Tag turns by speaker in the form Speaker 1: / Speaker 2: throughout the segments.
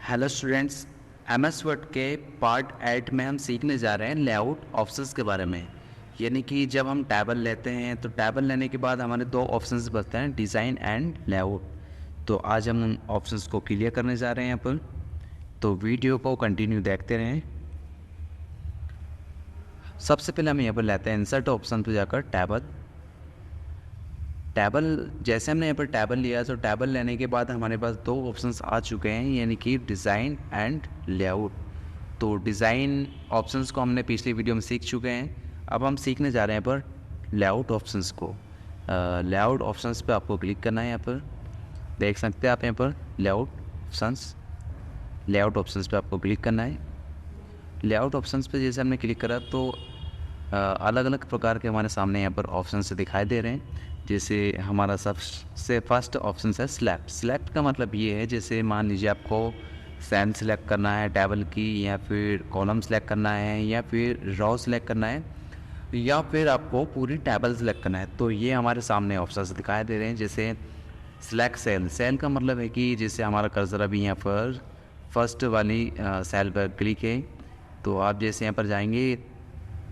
Speaker 1: Hello students, MS word के part 8 में हम सीखने जा रहे हैं लेआउट ऑप्शंस के बारे में। यानी कि जब हम टेबल लेते हैं तो टेबल लेने के बाद हमारे दो ऑप्शंस बचते हैं, डिज़ाइन एंड लेआउट। तो आज हम ऑप्शंस को क्लियर करने जा रहे हैं यहाँ पर, तो वीडियो को कंटिन्यू देखते रहें। सबसे पहले हम यहाँ पर लेते हैं इंसर्ट ऑप्शन पर जाकर टेबल। जैसे हमने यहाँ पर टेबल लिया तो टेबल लेने के बाद हमारे पास दो ऑप्शंस आ चुके हैं, यानी कि डिज़ाइन एंड लेआउट। तो डिज़ाइन ऑप्शंस को हमने पिछली वीडियो में सीख चुके हैं। अब हम सीखने जा रहे हैं पर लेआउट ऑप्शंस को। लेआउट ऑप्शंस पे आपको क्लिक करना है। यहाँ पर देख सकते हैं आप, यहाँ पर लेआउट ऑप्शंस पे आपको क्लिक करना है। लेआउट ऑप्शंस पे जैसे हमने क्लिक करा तो अलग अलग प्रकार के हमारे सामने यहाँ पर ऑप्शंस दिखाई दे रहे हैं। जैसे हमारा सबसे फर्स्ट ऑप्शन है स्लैब का मतलब ये है, जैसे मान लीजिए आपको सेल सेलेक्ट करना है टेबल की, या फिर कॉलम सेलेक्ट करना है, या फिर रो सेलेक्ट करना है, या फिर आपको पूरी टेबल सेलेक्ट करना है। तो ये हमारे सामने ऑप्शंस दिखाई दे रहे हैं। जैसे सिलेक्ट सेल का मतलब है कि जैसे हमारा कर्सर अभी यहाँ पर फर्स्ट वाली सेल पर क्लिक है, तो आप जैसे यहाँ पर जाएंगे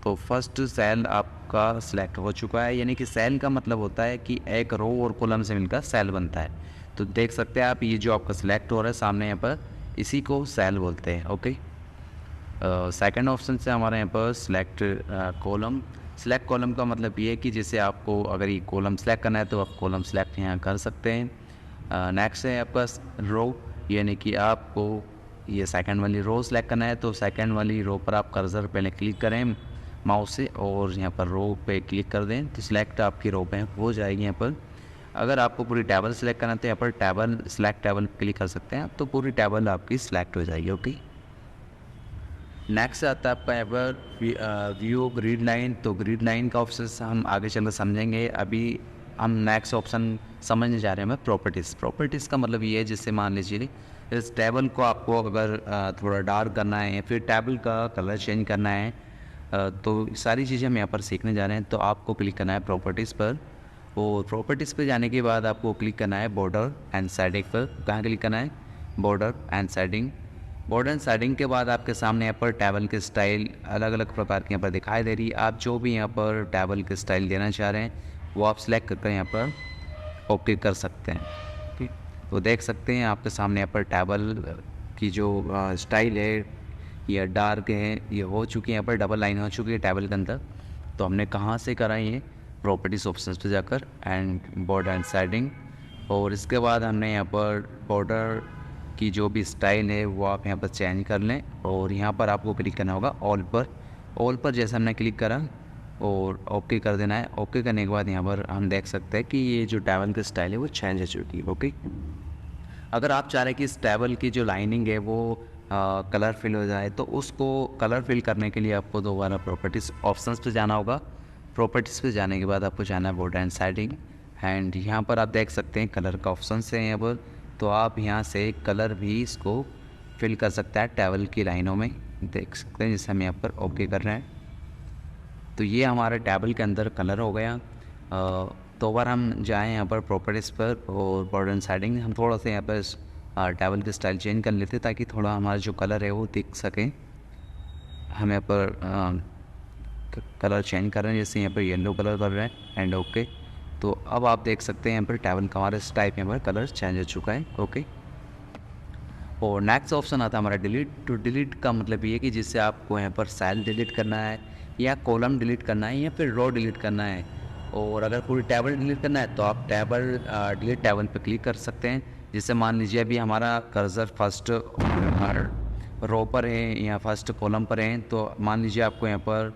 Speaker 1: तो फर्स्ट सेल आपका सिलेक्ट हो चुका है। यानी कि सेल का मतलब होता है कि एक रो और कॉलम से मिलकर सेल बनता है। तो देख सकते हैं आप, ये जो आपका सिलेक्ट हो रहा है सामने यहाँ पर, इसी को सेल बोलते हैं। ओके। सेकंड ऑप्शन से हमारे यहाँ पर सिलेक्ट कॉलम का मतलब ये है कि जैसे आपको अगर ये कॉलम सेलेक्ट करना है तो आप कॉलम सेलेक्ट यहाँ कर सकते हैं। नेक्स्ट है आपका रो, यानी कि आपको ये सेकंड वाली रो सेलेक्ट करना है, तो सेकंड वाली रो पर आप कर्सर पहले क्लिक करें माउस से और यहाँ पर रो पे क्लिक कर दें तो सिलेक्ट आपकी रो पे हो जाएगी। यहाँ पर अगर आपको पूरी टेबल सेलेक्ट करना है तो यहाँ पर टेबल क्लिक कर सकते हैं, तो पूरी टेबल आपकी सिलेक्ट हो जाएगी। ओके। नेक्स्ट आता है आपका यहाँ पर व्यू ग्रिड लाइन। तो ग्रिड लाइन का ऑप्शन हम आगे चलकर समझेंगे। अभी हम नेक्स्ट ऑप्शन समझने जा रहे हैं हमें प्रॉपर्टीज़ का मतलब ये है, जैसे मान लीजिए इस टेबल को आपको अगर थोड़ा डार्क करना है या फिर टेबल का कलर चेंज करना है, तो सारी चीज़ें हम यहाँ पर सीखने जा रहे हैं। तो आपको क्लिक करना है प्रॉपर्टीज़ पर, और प्रॉपर्टीज़ पर जाने के बाद आपको क्लिक करना है बॉर्डर एंड शेडिंग पर। कहाँ क्लिक करना है? बॉर्डर एंड शेडिंग के बाद आपके सामने यहाँ पर टेबल के स्टाइल अलग अलग प्रकार की यहाँ पर दिखाई दे रही है। आप जो भी यहाँ पर टेबल के स्टाइल देना चाह रहे हैं वो आप सिलेक्ट करके यहाँ पर ओके कर सकते हैं। ठीक, तो देख सकते हैं आपके सामने यहाँ पर टेबल की जो स्टाइल है ये डार्क है, ये हो चुकी है, यहाँ पर डबल लाइन हो चुकी है टेबल के अंदर। तो हमने कहाँ से करा ये? प्रॉपर्टीज़ ऑप्शंस पे जाकर एंड बॉर्डर एंड शेडिंग, और इसके बाद हमने यहाँ पर बॉर्डर की जो भी स्टाइल है वो आप यहाँ पर चेंज कर लें, और यहाँ पर आपको क्लिक करना होगा ऑल पर जैसे हमने क्लिक करा और ओके कर देना है। ओके करने के बाद यहाँ पर हम देख सकते हैं कि ये जो टेबल की स्टाइल है वो चेंज हो चुकी है। ओके। अगर आप चाह रहे हैं कि इस टेबल की जो लाइनिंग है वो कलर फिल हो जाए, तो उसको कलर फिल करने के लिए आपको दोबारा प्रॉपर्टीज़ ऑप्शंस पे जाना होगा। प्रॉपर्टीज़ पे जाने के बाद आपको जाना है बॉर्डर एंड शेडिंग, एंड यहाँ पर आप देख सकते हैं कलर का ऑप्शन है यहाँ पर। तो आप यहाँ से कलर भी इसको फिल कर सकते हैं टेबल की लाइनों में, देख सकते हैं जैसे हम यहाँ पर ओके कर रहे हैं। तो ये हमारे टेबल के अंदर कलर हो गया। तो अगर हम जाएँ यहाँ पर प्रॉपर्टीज़ पर और बॉर्डर एंड शेडिंग, हम थोड़ा सा यहाँ पर टेबल की स्टाइल चेंज कर लेते ताकि थोड़ा हमारा जो कलर है वो दिख सके। हम यहाँ पर कलर चेंज कर रहे हैं, जैसे यहाँ पर येलो कलर कर रहे हैं एंड ओके। तो अब आप देख सकते हैं यहाँ पर टेबल का हमारा इस टाइप यहाँ पर कलर चेंज हो चुका है। ओके। और नेक्स्ट ऑप्शन आता है हमारा डिलीट। तो डिलीट का मतलब ये है कि जिससे आपको यहाँ पर सेल डिलीट करना है, या कॉलम डिलीट करना है, या फिर रो डिलीट करना है। और अगर पूरी टेबल डिलीट करना है तो आप डिलीट टेबल पर क्लिक कर सकते हैं। जैसे मान लीजिए अभी हमारा कर्सर फर्स्ट रो पर है या फर्स्ट कॉलम पर है, तो मान लीजिए आपको यहाँ पर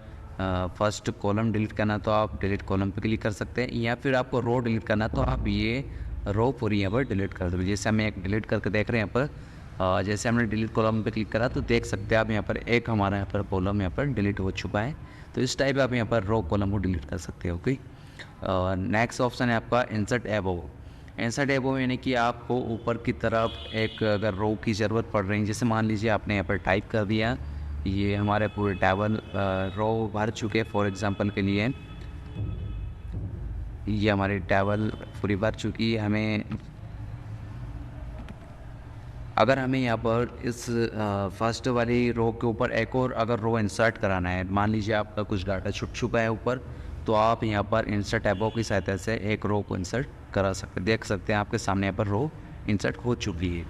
Speaker 1: फर्स्ट कॉलम डिलीट करना है तो आप डिलीट कॉलम पर क्लिक कर सकते हैं, या फिर आपको रो डिलीट करना है तो आप ये रो पूरी यहाँ पर डिलीट कर दो। जैसे हम एक डिलीट करके देख रहे हैं यहाँ पर, जैसे हमने डिलीट कॉलम पे क्लिक करा तो देख सकते हैं आप यहाँ पर एक हमारा यहाँ पर कॉलम यहाँ पर डिलीट हो चुका है। तो इस टाइप आप यहाँ पर रो कॉलम को डिलीट कर सकते हो। ओके। नेक्स्ट ऑप्शन है आपका इंसर्ट एबोव, यानी कि आपको ऊपर की तरफ एक अगर रो की ज़रूरत पड़ रही है, जैसे मान लीजिए आपने यहाँ पर टाइप कर दिया, ये हमारे पूरे टेबल रो भर चुके, फॉर एग्जांपल के लिए ये हमारी टेबल पूरी भर चुकी है, हमें अगर हमें यहाँ पर इस फर्स्ट वाली रो के ऊपर एक और अगर रो इंसर्ट कराना है, मान लीजिए आपका कुछ डाटा छुप चुका है ऊपर, तो आप यहाँ पर इंसर्ट टैबों की सहायता से एक रो को इंसर्ट करा सकते हैं। देख सकते हैं आपके सामने यहाँ पर रो इंसर्ट हो चुकी है।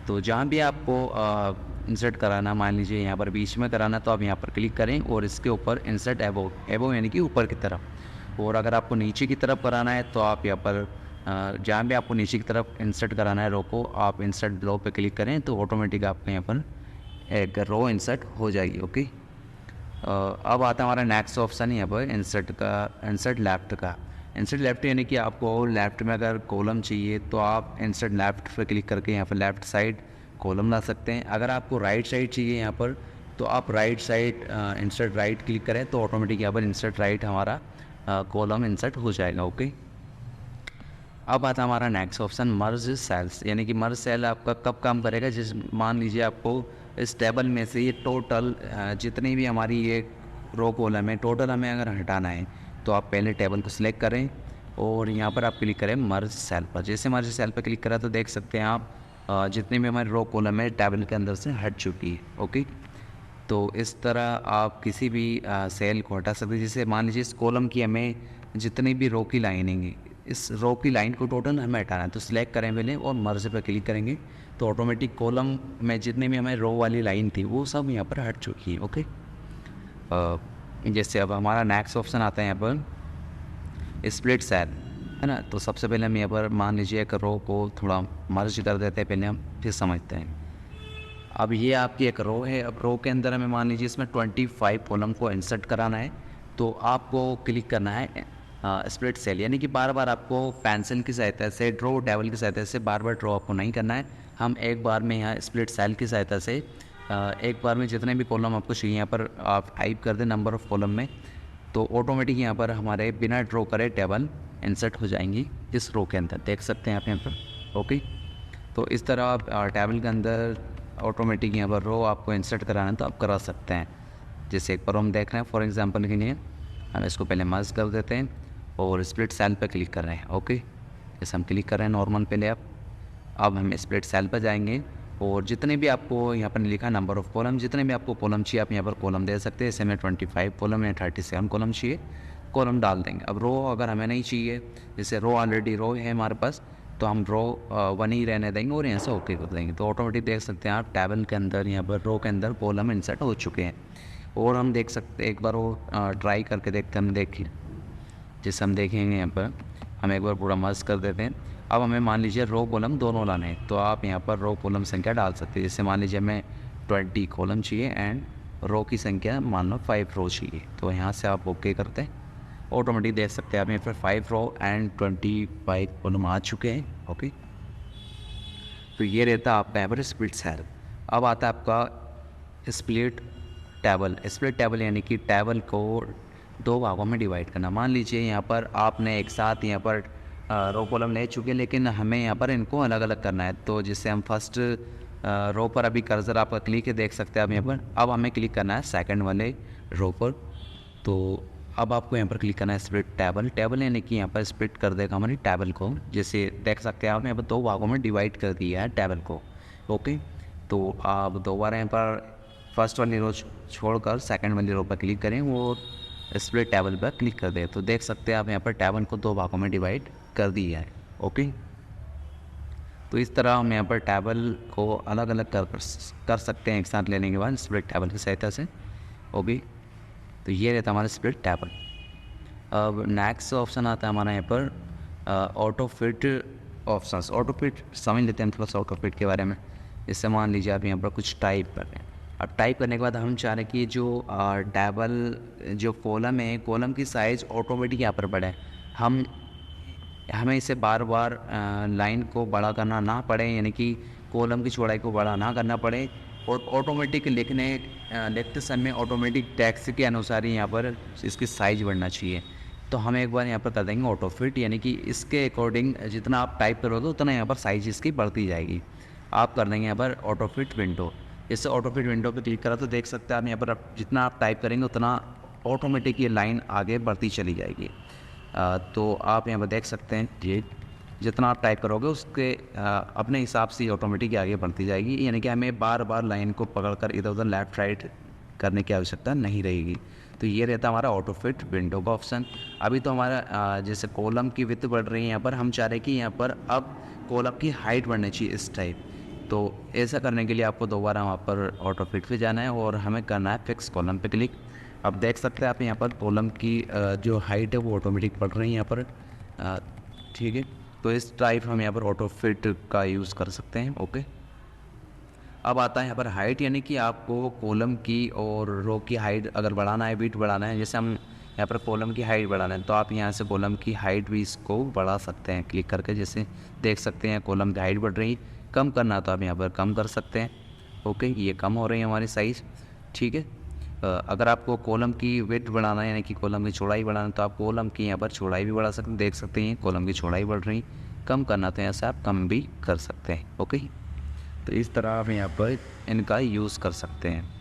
Speaker 1: तो जहाँ भी आपको इंसर्ट कराना, मान लीजिए यहाँ पर बीच में कराना, तो आप यहाँ पर क्लिक करें और इसके ऊपर इंसर्ट एबो, एबो यानी कि ऊपर की तरफ। और अगर आपको नीचे की तरफ कराना है तो आप यहाँ पर जहाँ भी आपको नीचे की तरफ इंसर्ट कराना है रो को, आप इंसर्ट रो पे क्लिक करें तो ऑटोमेटिक आपको यहाँ पर एक रो इंसर्ट हो जाएगी। ओके, अब आता है हमारा नेक्स्ट ऑप्शन यहाँ पर इंसर्ट का, इंसर्ट लेफ्ट का। इंसर्ट लेफ्ट यानी कि आपको लेफ्ट में अगर कॉलम चाहिए तो आप इंसर्ट लेफ्ट पर क्लिक करके यहाँ पर लेफ्ट साइड कॉलम ला सकते हैं। अगर आपको राइट साइड चाहिए यहाँ पर, तो आप right side insert right click करें तो ऑटोमेटिक यहाँ पर इंसर्ट राइट हमारा कॉलम इंसर्ट हो जाएगा। ओके, अब आता है हमारा नेक्स्ट ऑप्शन मर्ज सेल्स, यानी कि मर्ज सेल आपका कब काम करेगा, जिस मान लीजिए आपको इस टेबल में से ये टोटल जितनी भी हमारी ये रो कॉलम है टोटल हमें अगर हटाना है, तो आप पहले टेबल को सिलेक्ट करें और यहाँ पर आप क्लिक करें मर्ज सेल पर। जैसे मर्ज सेल पर क्लिक करा तो देख सकते हैं आप जितनी भी हमारी रो कॉलम है टेबल के अंदर से हट चुकी है। ओके, तो इस तरह आप किसी भी सेल को हटा सकते हैं। जैसे मान लीजिए इस कॉलम की हमें जितनी भी रो की लाइनिंग है, इस रो की लाइन को टोटल हमें हटाना है, तो सिलेक्ट करें पहले और मर्ज पर क्लिक करेंगे तो ऑटोमेटिक कॉलम में जितनी भी हमें रो वाली लाइन थी वो सब यहाँ पर हट चुकी है। ओके, जैसे अब हमारा नेक्स्ट ऑप्शन आता है यहाँ पर स्प्लिट सेल, है ना। तो सबसे पहले हम यहाँ पर मान लीजिए एक रो को थोड़ा मर्ज कर देते हैं, पहले हम फिर समझते हैं। अब ये आपकी एक रो है, अब रो के अंदर हमें मान लीजिए इसमें 25 कॉलम को इंसर्ट कराना है, तो आपको क्लिक करना है स्प्लिट सेल, यानी कि बार बार आपको पेंसिल की सहायता से, ड्रॉ टेबल की सहायता से बार बार ड्रॉ आपको नहीं करना है। हम एक बार में यहाँ स्प्लिट सेल की सहायता से एक बार में जितने भी कॉलम आपको चाहिए यहाँ पर आप टाइप कर दें नंबर ऑफ़ कॉलम में, तो ऑटोमेटिक यहाँ पर हमारे बिना ड्रॉ करे टेबल इंसर्ट हो जाएंगी इस रो के अंदर। देख सकते हैं आप यहाँ पर। ओके, तो इस तरह आप टेबल के अंदर ऑटोमेटिक यहाँ पर रो आपको इंसर्ट कराना है तो आप करा सकते हैं। जैसे एक पर हम देख रहे हैं फॉर एग्जांपल के लिए, हम इसको पहले मर्ज कर देते हैं और स्प्लिट सेल पर क्लिक कर रहे हैं। ओके, जैसे हम क्लिक कर रहे हैं नॉर्मल पहले आप, अब हम स्प्लिट सेल पर जाएंगे और जितने भी आपको यहाँ पर लिखा नंबर ऑफ़ कॉलम, जितने भी आपको कॉलम चाहिए आप यहाँ पर कॉलम दे सकते हैं। जैसे हमें 25 कॉलम या 37 कॉलम चाहिए, कॉलम डाल देंगे। अब रो अगर हमें नहीं चाहिए, जैसे रो ऑलरेडी रो है हमारे पास, तो हम रो 1 ही रहने देंगे और यहाँ से ओके कर देंगे। तो ऑटोमेटिक देख सकते हैं आप टेबल के अंदर यहाँ पर रो के अंदर कॉलम इंसर्ट हो चुके हैं। और हम देख सकते हैं एक बार वो ट्राई करके देखते हैं, हम देखिए जैसे हम देखेंगे यहाँ पर हम एक बार पूरा मर्ज कर देते हैं। अब हमें मान लीजिए रो कॉलम दोनों लाने हैं, तो आप यहाँ पर रो कॉलम संख्या डाल सकते हैं। जैसे मान लीजिए हमें 20 कॉलम चाहिए एंड रो की संख्या मान लो 5 रो चाहिए, तो यहाँ से आप ओके करते हैं, ऑटोमेटिक देख सकते हैं आप यहाँ पर 5 रो एंड 25 कॉलम आ चुके हैं। ओके, तो ये रहता है आपका यहाँ पर स्प्लिट सेल। अब आता है आपका स्प्लिट टेबल। स्प्लिट टेबल यानी कि टेबल को 2 भागों में डिवाइड करना। मान लीजिए यहाँ पर आपने एक साथ यहाँ पर रो कॉलम ले चुके हैं, लेकिन हमें यहाँ पर इनको अलग अलग करना है। तो जिससे हम फर्स्ट रो पर अभी कर्सर आपका क्लिक है, देख सकते हैं आप यहाँ पर। अब हमें क्लिक करना है सेकंड वाले रो पर, तो अब आपको यहाँ पर क्लिक करना है स्प्लिट टेबल। टेबल यानी कि यहाँ पर स्प्लिट कर देगा हमारी टेबल को। जैसे देख सकते हैं आप यहाँ पर 2 भागों में डिवाइड कर दिया है टेबल को। ओके, तो आप दोबारा यहाँ पर फर्स्ट वाली रो छोड़कर सेकंड वाली रो पर क्लिक करें और स्प्लिट टेबल पर क्लिक कर दें, तो देख सकते हैं आप यहाँ पर टेबल को 2 भागों में डिवाइड कर दिया है। ओके, तो इस तरह हम यहाँ पर टेबल को अलग अलग कर सकते हैं एक साथ लेने के बाद स्प्लिट टेबल की सहायता से। ओके, तो ये रहता है हमारा स्प्लिट टेबल। अब नेक्स्ट ऑप्शन आता है हमारा यहाँ पर auto fit options. Auto fit समझ लेते हैं थोड़ा सा ऑटो फिट के बारे में। इससे मान लीजिए आप यहाँ पर कुछ टाइप कर रहे हैं, अब टाइप करने के बाद हम चाह रहे हैं कि जो टेबल जो कॉलम है, कॉलम की साइज़ ऑटोमेटिक यहाँ पर बढ़े। हमें इसे बार बार लाइन को बड़ा करना ना पड़े, यानी कि कॉलम की चौड़ाई को बड़ा ना करना पड़े, और ऑटोमेटिक लिखते समय ऑटोमेटिक टेक्स्ट के अनुसार ही यहाँ पर इसकी साइज़ बढ़ना चाहिए। तो हम एक बार यहाँ पर कर देंगे ऑटो फिट, यानी कि इसके अकॉर्डिंग जितना आप टाइप करोगे उतना यहाँ पर साइज़ इसकी बढ़ती जाएगी। आप कर देंगे यहाँ पर ऑटो फिट विंडो। इससे ऑटो फिट विंडो पे क्लिक करा तो देख सकते हैं आप यहाँ पर जितना आप टाइप करेंगे उतना ऑटोमेटिक ये लाइन आगे बढ़ती चली जाएगी। तो आप यहाँ पर देख सकते हैं ये जितना आप टाइप करोगे उसके अपने हिसाब से ऑटोमेटिक आगे बढ़ती जाएगी, यानी कि हमें बार बार लाइन को पकड़कर इधर उधर लेफ़्ट राइट करने की आवश्यकता नहीं रहेगी। तो ये रहता है हमारा ऑटो फिट विंडो का ऑप्शन। अभी तो हमारा जैसे कॉलम की विड्थ बढ़ रही है, यहाँ पर हम चाह रहे हैं कि यहाँ पर अब कॉलम की हाइट बढ़नी चाहिए इस टाइप। तो ऐसा करने के लिए आपको दोबारा वहाँ पर ऑटो फिट पे जाना है और हमें करना है फिक्स कॉलम पे क्लिक। अब देख सकते हैं आप यहाँ पर कॉलम की जो हाइट है वो ऑटोमेटिक बढ़ रही है यहाँ पर, ठीक है। तो इस टाइप हम यहाँ पर ऑटो फिट का यूज़ कर सकते हैं। ओके, अब आता है यहाँ पर हाइट, यानी कि आपको कॉलम की और रो की हाइट अगर बढ़ाना है, विड्थ बढ़ाना है, जैसे हम यहाँ पर कॉलम की हाइट बढ़ाना है तो आप यहाँ से कॉलम की हाइट भी इसको बढ़ा सकते हैं क्लिक करके। जैसे देख सकते हैं कॉलम की हाइट बढ़ रही, कम करना तो आप यहाँ पर कम कर सकते हैं। ओके, ये कम हो रही है हमारी साइज़, ठीक है। अगर आपको कॉलम की विड्थ बढ़ाना है, यानी कि कॉलम की चौड़ाई बढ़ाना है, तो आप कॉलम की यहाँ पर चौड़ाई भी बढ़ा सकते हैं। देख सकते हैं कॉलम की चौड़ाई बढ़ रही, कम करना तो यहाँ से आप कम भी कर सकते हैं। ओके, तो इस तरह आप यहाँ पर इनका यूज़ कर सकते हैं।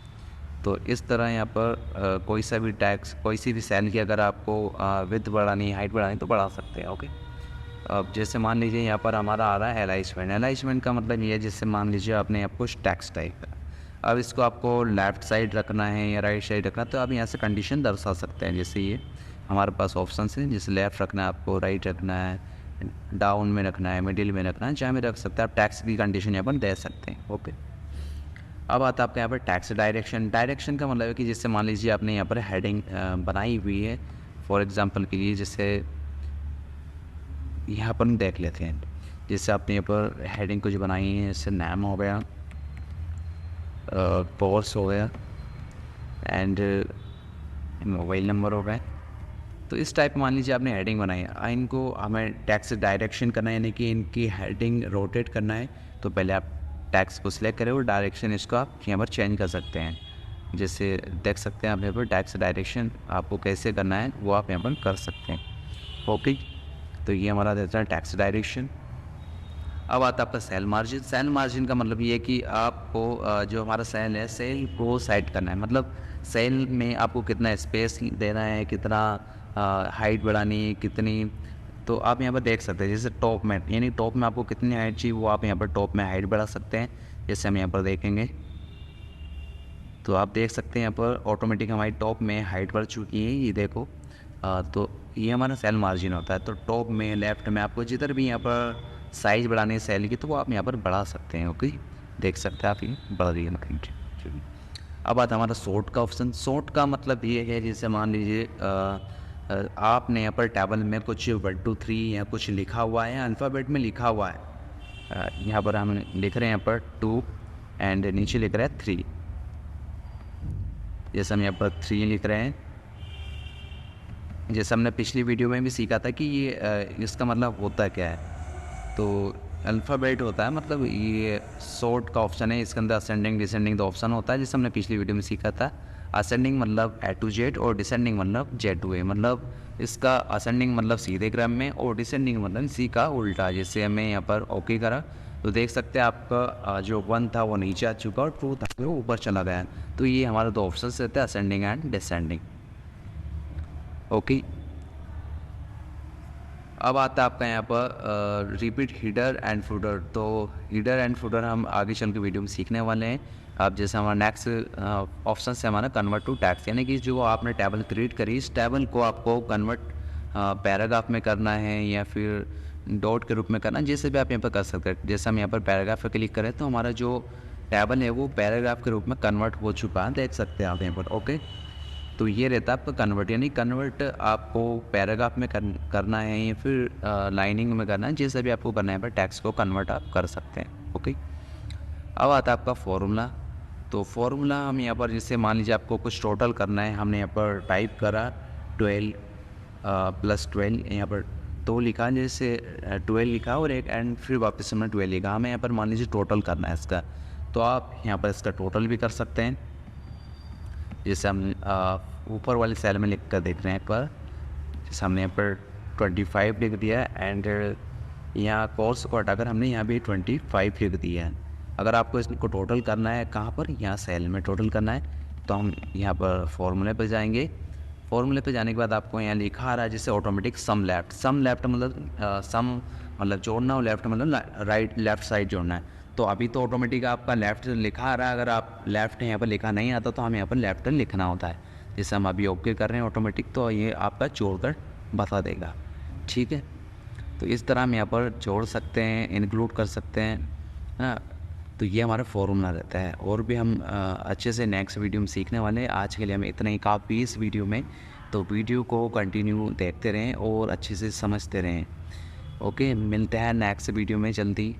Speaker 1: तो इस तरह यहाँ पर कोई सा भी टैक्स, कोई सी भी सेल की अगर आपको विड्थ बढ़ानी है, हाइट बढ़ानी तो बढ़ा सकते हैं। ओके, अब जैसे मान लीजिए यहाँ पर हमारा आ रहा है अलाइनमेंट। अलाइनमेंट का मतलब ये है, जैसे मान लीजिए आपने यहाँ कुछ टेक्स्ट टाइप है, अब इसको आपको लेफ़्ट साइड रखना है या राइट साइड रखना है, तो आप यहाँ से कंडीशन दर्शा सकते हैं। जैसे ये हमारे पास ऑप्शन है, जैसे लेफ़्ट रखना है आपको, राइट रखना है, डाउन में रखना है, मिडिल में रखना है, जहाँ में रख सकते हैं आप। टैक्स की कंडीशन यहाँ पर दे सकते हैं। ओके, अब आता है आपका यहाँ पर टैक्स डायरेक्शन। डायरेक्शन का मतलब है कि जैसे मान लीजिए आपने यहाँ पर हेडिंग बनाई हुई है, फॉर एग्जांपल के लिए जैसे यहाँ पर देख लेते हैं, जैसे आपने यहाँ पर हेडिंग कुछ बनाई है, जैसे नाम हो गया, कोर्स हो गया एंड मोबाइल नंबर हो गया। तो इस टाइप मान लीजिए आपने हेडिंग बनाई है, इनको हमें टैक्स डायरेक्शन करना है, यानी कि इनकी हेडिंग रोटेट करना है। तो पहले आप टैक्स को सिलेक्ट करें और डायरेक्शन इसको आप यहाँ पर चेंज कर सकते हैं। जैसे देख सकते हैं आप यहाँ पर टैक्स डायरेक्शन आपको कैसे करना है वो आप यहाँ पर कर सकते हैं। ओके, तो ये हमारा रहता है टैक्स डायरेक्शन। अब आता है आपका सेल मार्जिन। सेल मार्जिन का मतलब ये है कि आपको जो हमारा सेल है, सेल को सेट करना है, मतलब सेल में आपको कितना स्पेस देना है, कितना हाइट बढ़ानी है, कितनी। तो आप यहाँ पर देख सकते हैं, जैसे टॉप में, यानी टॉप में आपको कितनी हाइट चाहिए वो आप यहाँ पर टॉप में हाइट बढ़ा सकते हैं। जैसे हम यहाँ पर देखेंगे तो आप देख सकते हैं यहाँ पर ऑटोमेटिक हमारी टॉप में हाइट बढ़ चुकी है, ये देखो। तो ये हमारा सेल मार्जिन होता है। तो टॉप में, लेफ्ट में आपको जिधर भी यहाँ पर साइज़ बढ़ानी है सेल की, तो वो आप यहाँ पर बढ़ा सकते हैं। ओके, देख सकते हैं आप, ये बढ़ रही है मतलब। अब आता है हमारा सॉर्ट का ऑप्शन। सॉर्ट का मतलब ये है, जैसे मान लीजिए आपने यहाँ पर टेबल में कुछ 1 2 3 या कुछ लिखा हुआ है, अल्फ़ाबेट में लिखा हुआ है। यहाँ पर हम लिख रहे हैं यहाँ पर 2 एंड नीचे लिख रहे हैं 3। जैसे हम यहाँ पर 3 लिख रहे हैं, जैसे हमने पिछली वीडियो में भी सीखा था कि ये इसका मतलब होता क्या है। तो अल्फ़ाबेट होता है, मतलब ये सॉर्ट का ऑप्शन है, इसके अंदर असेंडिंग डिसेंडिंग का ऑप्शन होता है, जैसे हमने पिछली वीडियो में सीखा था। असेंडिंग मतलब A to Z और डिसेंडिंग मतलब Z to A, मतलब इसका असेंडिंग मतलब सीधे क्रम में और डिसेंडिंग मतलब सी का उल्टा। जैसे हमें यहाँ पर ओके करा तो देख सकते हैं आपका जो 1 था वो नीचे आ चुका और 2 था वो ऊपर चला गया। तो ये हमारे 2 ऑप्शन रहते हैं, असेंडिंग एंड डिसेंडिंग। ओके, अब आता है आपका यहाँ पर रिपीट हीडर एंड फुटर। तो हीडर एंड फुटर हम आगे चल के वीडियो में सीखने वाले हैं। अब जैसे हमारा नेक्स्ट ऑप्शन है हमारा कन्वर्ट टू टैक्स, यानी कि जो आपने टेबल क्रिएट करी, इस टेबल को आपको कन्वर्ट पैराग्राफ में करना है या फिर डॉट के रूप में करना है, जैसे भी आप यहाँ पर कर सकते हैं। जैसे हम यहाँ पर पैराग्राफ पर क्लिक करें तो हमारा जो टेबल है वो पैराग्राफ के रूप में कन्वर्ट हो चुका है, देख सकते हैं आप यहाँ पर। ओके, तो ये रहता है आपका कन्वर्ट, यानी कन्वर्ट आपको पैराग्राफ में करना है या फिर लाइनिंग में करना है, जैसे भी आपको करना है पर टेक्स्ट को कन्वर्ट आप कर सकते हैं। ओके, अब आता है आपका फॉर्मूला। तो फॉर्मूला हम यहाँ पर जैसे मान लीजिए आपको कुछ टोटल करना है, हमने यहाँ पर टाइप करा 12 + 12, यहाँ पर 2 लिखा, जैसे 12 लिखा और एक एंड फिर वापस हमने 12 लिखा। हमें यहाँ पर मान लीजिए टोटल करना है इसका, तो आप यहाँ पर इसका टोटल भी कर सकते हैं। जैसे हम ऊपर वाले सेल में लिख कर देख रहे हैं, पर जैसे हमने यहाँ पर 25 लिख दिया एंड यहाँ कोर्स को हटाकर हमने यहाँ भी 25 लिख दिया है। अगर आपको इसको टोटल करना है कहाँ पर, यहाँ सेल में टोटल करना है, तो हम यहाँ पर फॉर्मूले पर जाएंगे। फॉर्मूले पे जाने के बाद आपको यहाँ लिखा आ रहा है जैसे ऑटोमेटिक सम लेफ्ट। सम लेफ्ट मतलब सम मतलब जोड़ना, और लेफ़्ट मतलब राइट लेफ़्ट साइड जोड़ना है। तो अभी तो ऑटोमेटिक आपका लेफ़्ट लिखा आ रहा है, अगर आप लेफ़्ट यहाँ पर लिखा नहीं आता तो हमें यहाँ पर लेफ़्ट लिखना होता है। जैसे हम अभी ओके कर रहे हैं ऑटोमेटिक, तो ये आपका जोड़कर बता देगा, ठीक है। तो इस तरह हम यहाँ पर जोड़ सकते हैं, इंक्लूड कर सकते हैं, है ना। तो ये हमारा फॉर्मूला रहता है। और भी हम अच्छे से नेक्स्ट वीडियो में सीखने वाले हैं। आज के लिए हमें इतना ही काफ़ी इस वीडियो में। तो वीडियो को कंटिन्यू देखते रहें और अच्छे से समझते रहें। ओके, मिलते हैं नेक्स्ट वीडियो में जल्दी।